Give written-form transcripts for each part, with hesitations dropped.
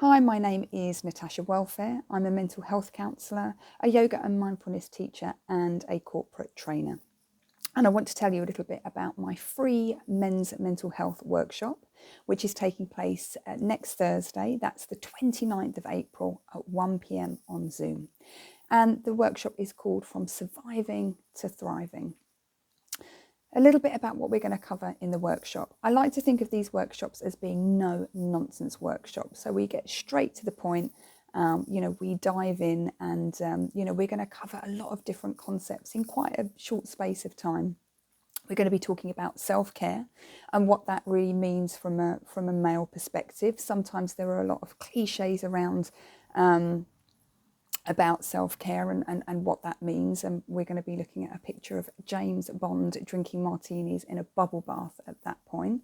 Hi, my name is Natasha Welfare. I'm a mental health counsellor, a yoga and mindfulness teacher, and a corporate trainer. And I want to tell you a little bit about my free men's mental health workshop, which is taking place next Thursday. That's the 29th of April at 1 p.m. on Zoom. And the workshop is called From Surviving to Thriving. A little bit about what we're going to cover in the workshop. I like to think of these workshops as being no nonsense workshops. So we get straight to the point. We dive in and, we're going to cover a lot of different concepts in quite a short space of time. We're going to be talking about self-care and what that really means from a male perspective. Sometimes there are a lot of cliches around about self-care and what that means, and we're going to be looking at a picture of James Bond drinking martinis in a bubble bath at that point.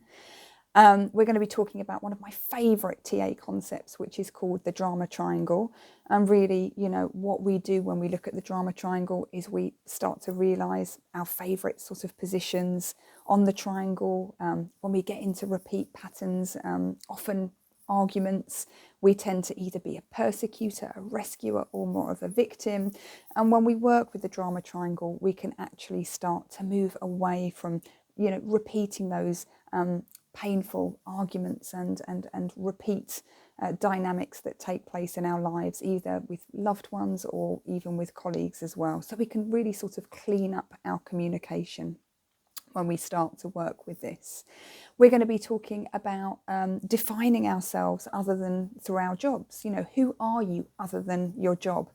We're going to be talking about one of my favourite TA concepts, which is called the drama triangle. And really, what we do when we look at the drama triangle is we start to realise our favourite sort of positions on the triangle. When we get into repeat patterns, often arguments, we tend to either be a persecutor, a rescuer, or more of a victim. And when we work with the drama triangle, we can actually start to move away from, repeating those painful arguments and repeat dynamics that take place in our lives, either with loved ones or even with colleagues as well. So we can really sort of clean up our communication when we start to work with this. We're going to be talking about defining ourselves other than through our jobs. Who are you other than your job?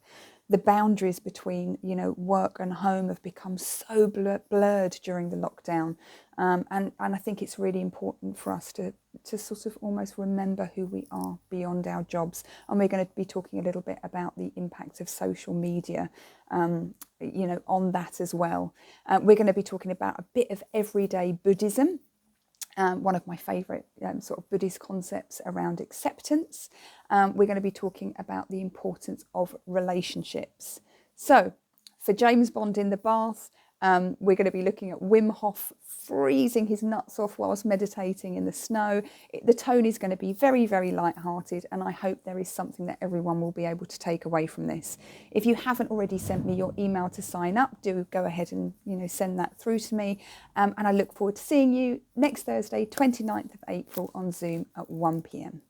The boundaries between, work and home have become so blurred during the lockdown. And I think it's really important for us to sort of almost remember who we are beyond our jobs. And we're going to be talking a little bit about the impact of social media, on that as well. We're going to be talking about a bit of everyday Buddhism. One of my favourite sort of Buddhist concepts around acceptance. We're going to be talking about the importance of relationships. So for James Bond in the bath, we're going to be looking at Wim Hof freezing his nuts off whilst meditating in the snow. The tone is going to be very, very light-hearted, and I hope there is something that everyone will be able to take away from this. If you haven't already sent me your email to sign up, do go ahead and send that through to me. And I look forward to seeing you next Thursday, 29th of April on Zoom at 1 p.m.